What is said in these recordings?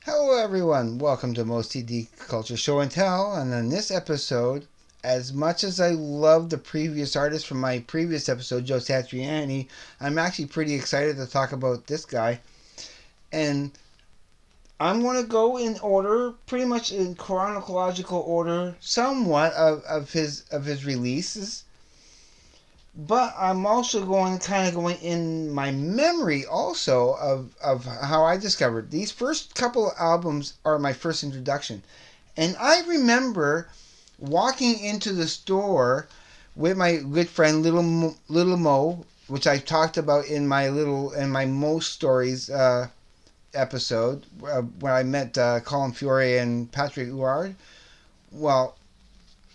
Hello, everyone. Welcome to Moe'S TD Culture Show and Tell. And in this episode, as much as I love the previous artist from my previous episode, Joe Satriani, I'm actually pretty excited to talk about this guy. And I'm going to go in order, pretty much in chronological order, somewhat of his releases. But I'm also going in my memory also of how I discovered these first couple of albums are my first introduction. And I remember walking into the store with my good friend Little Mo, which I talked about in my Mo Stories episode where I met Colin Fiore and Patrick Huard. Well,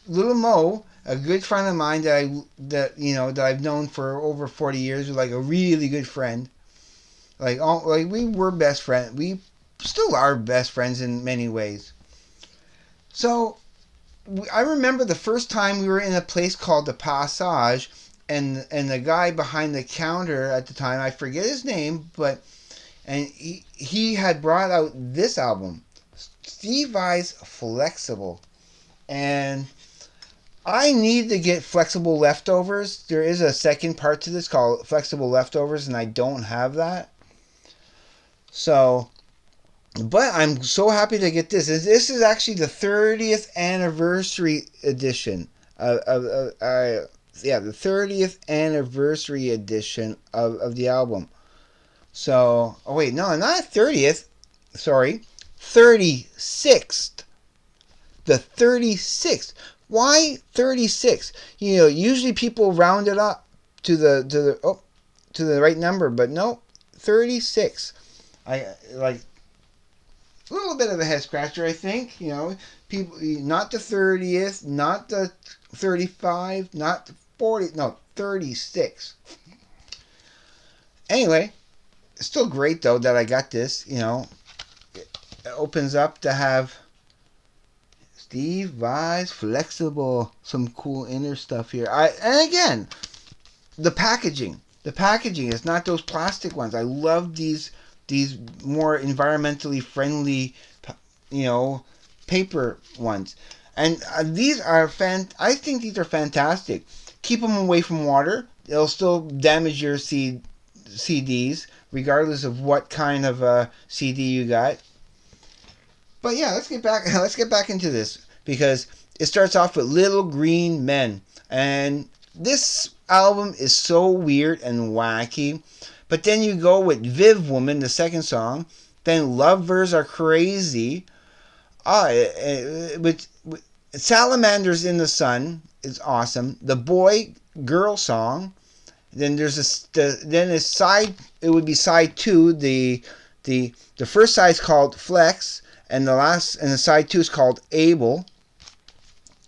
Little Mo, a good friend of mine that I've known for over 40 years, like a really good friend. Like we were best friends. We still are best friends in many ways. So I remember the first time we were in a place called the Passage, and the guy behind the counter at the time, I forget his name, but and he had brought out this album, Steve Vai's Flexable, and I need to get Flexible Leftovers. There is a second part to this called Flexible Leftovers, and I don't have that. So, but I'm so happy to get this. This is actually the 30th anniversary edition the 30th anniversary edition of the album. So, oh wait, no, not 30th. Sorry, 36th. The 36th. Why 36? Usually people round it up to the right number, but no, 36. I like a little bit of a head scratcher, I think. People, not the 30th, not the 35, not the 40, no, 36. Anyway, it's still great though that I got this. It opens up to have Steve Vai's Flexable, some cool inner stuff here. And again, the packaging. The packaging is not those plastic ones. I love these more environmentally friendly, paper ones. And these are I think these are fantastic. Keep them away from water. It'll still damage your CDs, regardless of what kind of CD you got. But yeah, let's get back. Let's get back into this because it starts off with Little Green Men, and this album is so weird and wacky. But then you go with Viv Woman, the second song. Then Lovers Are Crazy. With Salamanders in the Sun is awesome. The Boy Girl song. Then there's a side. It would be side two. The first side is called Flex, and the side two is called Able.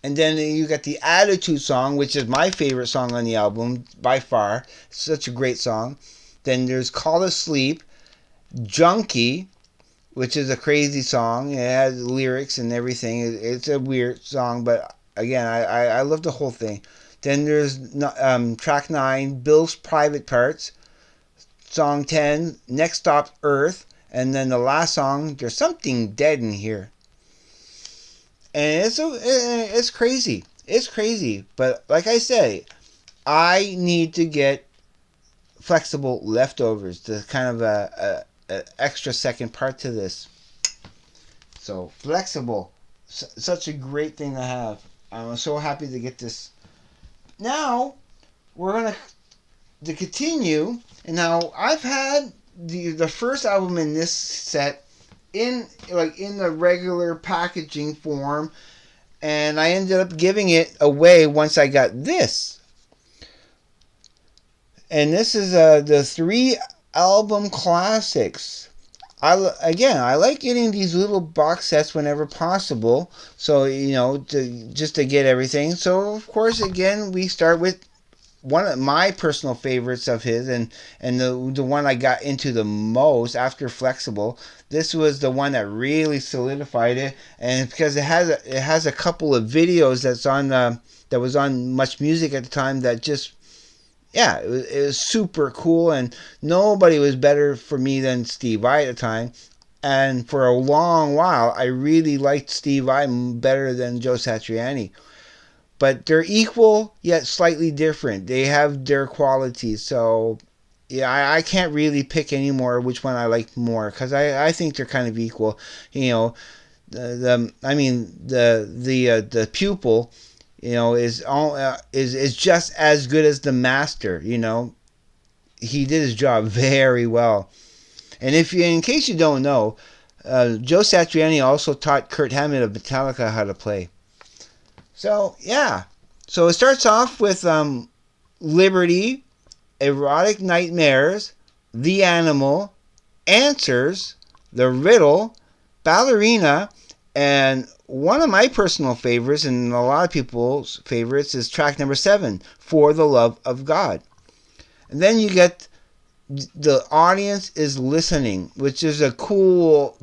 And then you got the Attitude song, which is my favorite song on the album by far. Such a great song. Then there's Call to Sleep, Junkie, which is a crazy song. It has lyrics and everything. It's a weird song, but again, I love the whole thing. Then there's track 9, Bill's Private Parts. Song 10, Next Stop Earth. And then the last song, There's Something Dead in Here. And it's crazy. It's crazy. But like I say, I need to get Flexible Leftovers. The kind of a extra second part to this. So Flexible, such a great thing to have. I'm so happy to get this. Now we're gonna to continue. And now I've had the first album in this set in the regular packaging form, and I ended up giving it away once I got this. And this is the 3 album classics. I like getting these little box sets whenever possible. So just to get everything. So of course, again, we start with one of my personal favorites of his, and the one I got into the most after Flexable. This was the one that really solidified it, and because it has a couple of videos that was on Much Music at the time that just it was super cool, and nobody was better for me than Steve Vai at the time. And for a long while, I really liked Steve Vai better than Joe Satriani. But they're equal yet slightly different. They have their qualities. So yeah, I can't really pick anymore which one I like more because I think they're kind of equal. You know, the pupil, is just as good as the master. He did his job very well. And in case you don't know, Joe Satriani also taught Kurt Hammett of Metallica how to play. So yeah, so it starts off with Liberty, Erotic Nightmares, The Animal, Answers, The Riddle, Ballerina, and one of my personal favorites and a lot of people's favorites is track number 7, For the Love of God. And then you get The Audience is Listening, which is a cool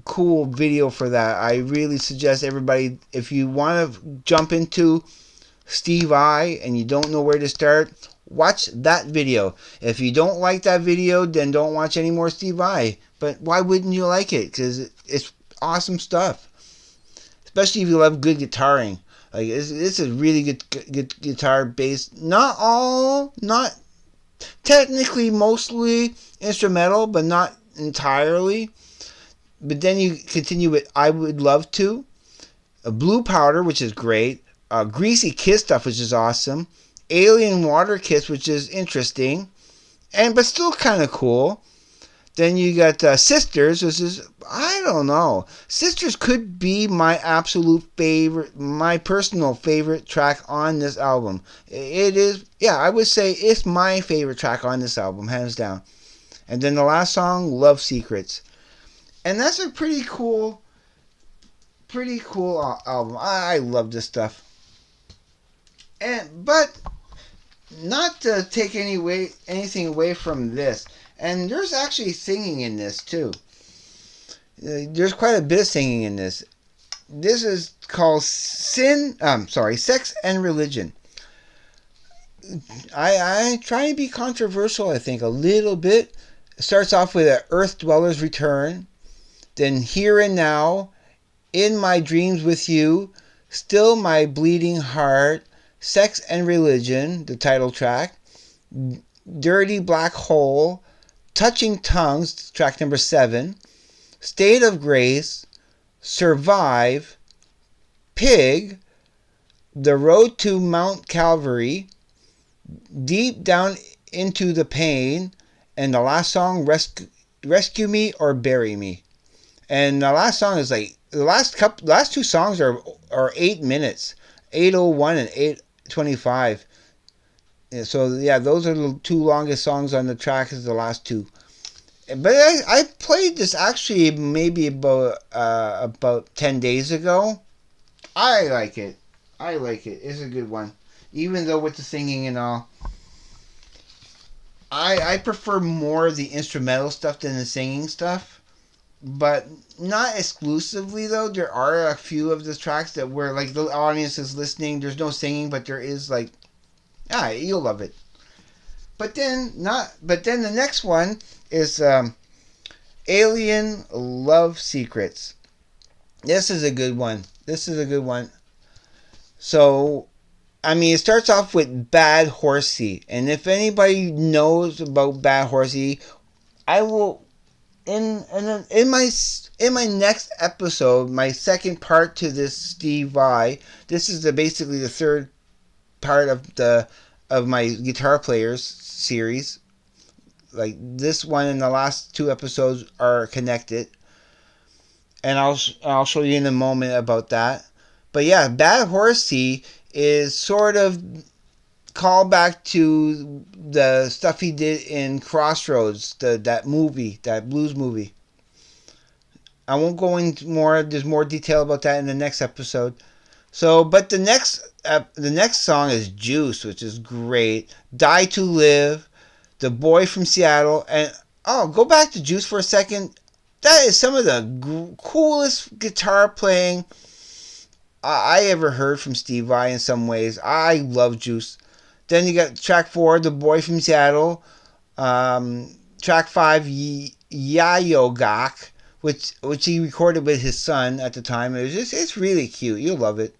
video for that. I really suggest everybody, if you want to jump into Steve Vai and you don't know where to start, watch that video. If you don't like that video, then don't watch any more Steve Vai. But why wouldn't you like it? Because it's awesome stuff. Especially if you love good guitaring. Like it's a really good guitar bass. Not technically, mostly instrumental, but not entirely. But then you continue with I Would Love To, Blue Powder, which is great, Greasy Kiss Stuff, which is awesome, Alien Water Kiss, which is interesting, but still kind of cool. Then you got Sisters, which is, I don't know. Sisters could be my absolute favorite, my personal favorite track on this album. It is, yeah, I would say it's my favorite track on this album, hands down. And then the last song, Love Secrets. And that's a pretty cool album. I love this stuff. But not to take anything away from this. And there's actually singing in this too. There's quite a bit of singing in this. This is called Sex and Religion. I try to be controversial, I think, a little bit. It starts off with an Earth Dweller's Return. Then Here and Now, In My Dreams with You, Still My Bleeding Heart, Sex and Religion, the title track, Dirty Black Hole, Touching Tongues, track number 7, State of Grace, Survive, Pig, The Road to Mount Calvary, Deep Down into the Pain, and the last song, Rescue Me or Bury Me. And the last song is like, the last two songs are 8 minutes, 8:01 and 8:25. So yeah, those are the two longest songs on the track, is the last two. But I played this actually maybe about 10 days ago. I like it. It's a good one, even though with the singing and all. I prefer more of the instrumental stuff than the singing stuff, but not exclusively though. There are a few of the tracks that where like the audience is listening. There's no singing, but there is like, you'll love it. But then the next one is Alien Love Secrets. This is a good one. So, I mean, it starts off with Bad Horsey, and if anybody knows about Bad Horsey, I will in my next episode, my second part to this Steve Vai. This is basically the third part of my guitar players series. Like this one and the last two episodes are connected, and I'll show you in a moment about that. But yeah, Bad Horsey is sort of call back to the stuff he did in Crossroads, that blues movie. I won't go into more. There's more detail about that in the next episode. So, but the next song is Juice, which is great. Die to Live, The Boy from Seattle, and go back to Juice for a second. That is some of the coolest guitar playing I ever heard from Steve Vai in some ways. I love Juice. Then you got track 4, The Boy from Seattle. Track 5, Yayogak, which he recorded with his son at the time. It's really cute. You'll love it.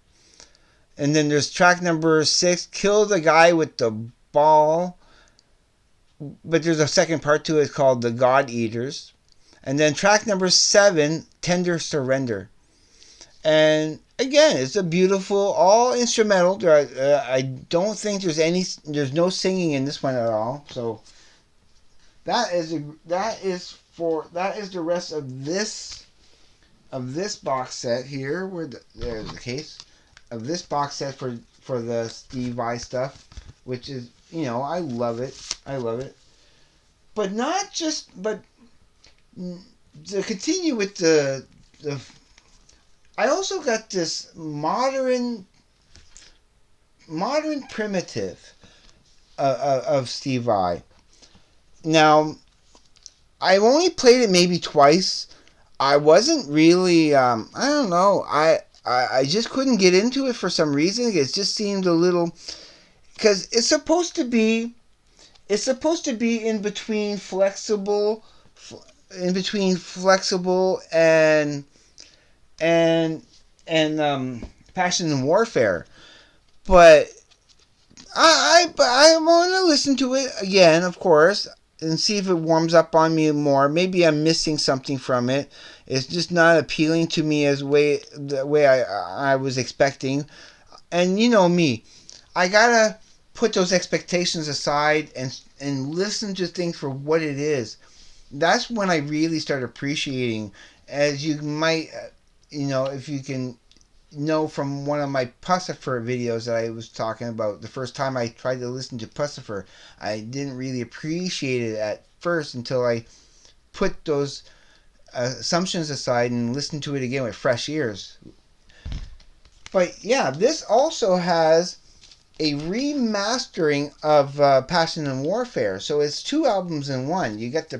And then there's track number 6, Kill the Guy with the Ball. But there's a second part to it called The God Eaters. And then track number 7, Tender Surrender. And again, it's a beautiful, all instrumental. I don't think there's no singing in this one at all. So that is the rest of this box set here. There's the case of this box set for the Steve Vai stuff, which is, I love it. But to continue with the I also got this modern primitive of Steve Vai. Now, I've only played it maybe twice. I wasn't really, I don't know, I just couldn't get into it for some reason. It just seemed a little, because it's supposed to be in between Flexable and Passion and Warfare, but I want to listen to it again, of course, and see if it warms up on me more. Maybe I'm missing something from it. It's just not appealing to me the way I was expecting. And you know me, I gotta put those expectations aside and listen to things for what it is. That's when I really start appreciating, as you might, if you can know from one of my Pussifer videos that I was talking about. The first time I tried to listen to Pussifer, I didn't really appreciate it at first until I put those assumptions aside and listened to it again with fresh ears. But yeah, this also has a remastering of Passion and Warfare. So it's 2 albums in one. You get the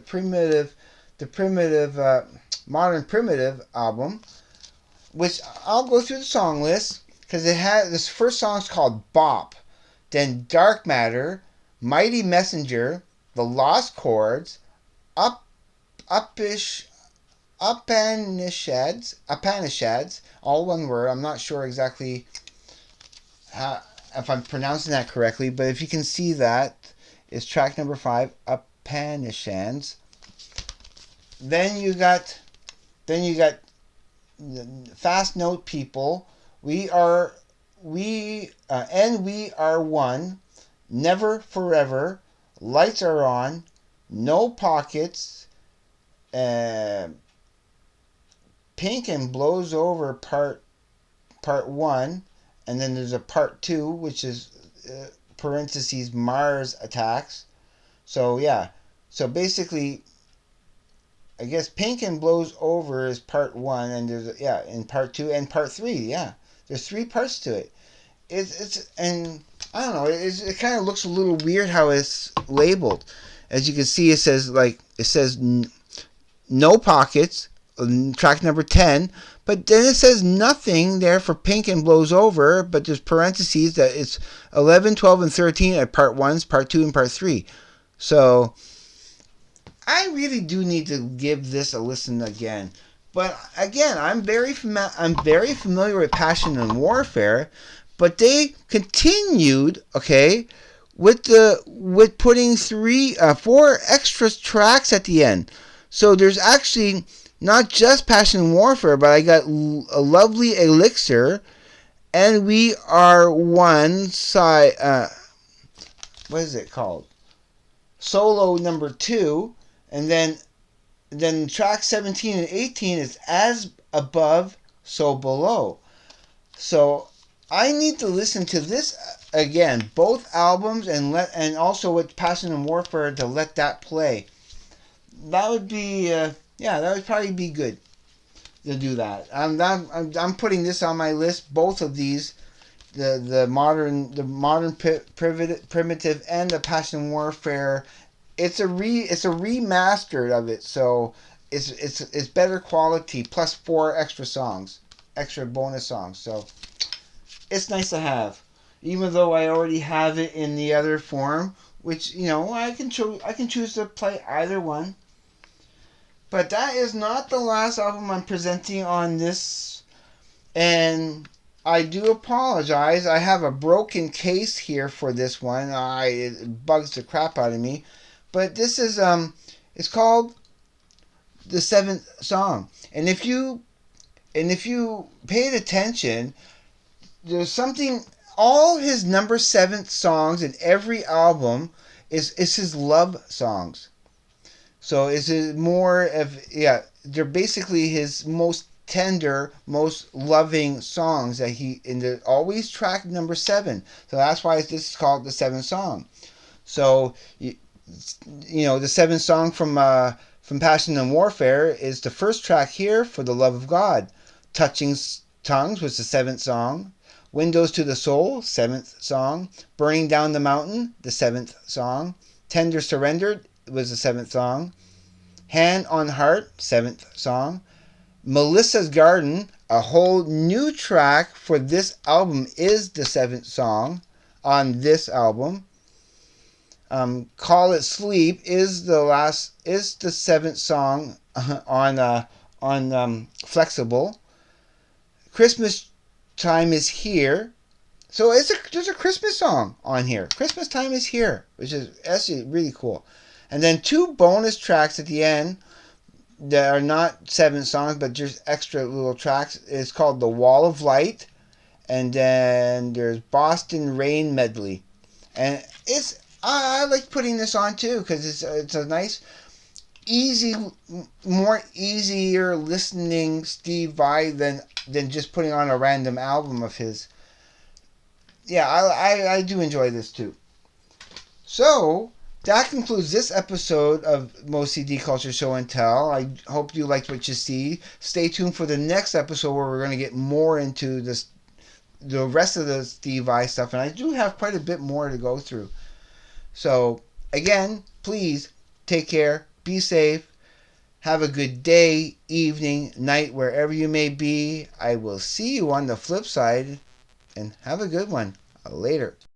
modern primitive album, which I'll go through the song list, because it has, this first song's called Bop, then Dark Matter, Mighty Messenger, The Lost Chords, Upanishads, all one word. I'm not sure exactly if I'm pronouncing that correctly, but if you can see that, is track number 5, Upanishads. Then you got Fast Note People, we are one, Never Forever, Lights Are On, No Pockets, Pink and Blows Over part 1, and then there's a part 2, which is parentheses Mars Attacks. So yeah, so basically, I guess Pink and Blows Over is part 1, and there's in part 2 and part 3. Yeah, there's 3 parts to it. It's and I don't know. It kind of looks a little weird how it's labeled. As you can see, it says No Pockets, track number 10, but then it says nothing there for Pink and Blows Over, but there's parentheses that it's 11, 12, and 13 at part 1, part 2, and part 3. So I really do need to give this a listen again. But again, I'm very familiar with Passion and Warfare, but they continued, with putting 4 extra tracks at the end. So there's actually not just Passion and Warfare, but I got a Lovely Elixir, and We Are One side. What is it called? Solo number 2. And then track 17 and 18 is As Above, So Below. So I need to listen to this again, both albums, and also with Passion and Warfare, to let that play. That would be that would probably be good to do that. I'm putting this on my list. Both of these, the modern primitive and the Passion and Warfare. It's a remastered of it, so it's better quality, plus 4 extra bonus songs. So it's nice to have, even though I already have it in the other form, which I can choose to play either one. But that is not the last album I'm presenting on this, and I do apologize. I have a broken case here for this one. It bugs the crap out of me. But this is it's called the seventh song. And if you paid attention, there's something. All his number seventh songs in every album is his love songs. So is it more of, yeah? They're basically his most tender, most loving songs that he, and they're always track number seven. So that's why this is called the seventh song. So the seventh song from Passion and Warfare is the first track here for the love of God. Touching Tongues was the seventh song. Windows to the Soul, seventh song. Burning Down the Mountain, the seventh song. Tender Surrendered was the seventh song. Hand on Heart, seventh song. Melissa's Garden, a whole new track for this album, is the seventh song on this album. Call It Sleep is the seventh song on Flexable. Christmas Time is Here. So there's a Christmas song on here. Christmas Time is Here, which is actually really cool. And then two bonus tracks at the end that are not seven songs, but just extra little tracks. It's called The Wall of Light, and then there's Boston Rain Medley. And I like putting this on too because it's a nice, easy, more easier listening Steve Vai than just putting on a random album of his. Yeah, I do enjoy this too. So that concludes this episode of Moe'S CD Culture Show and Tell. I hope you liked what you see. Stay tuned for the next episode where we're going to get more into the rest of the Steve Vai stuff, and I do have quite a bit more to go through. So again, please take care, be safe, have a good day, evening, night, wherever you may be. I will see you on the flip side, and have a good one. Later.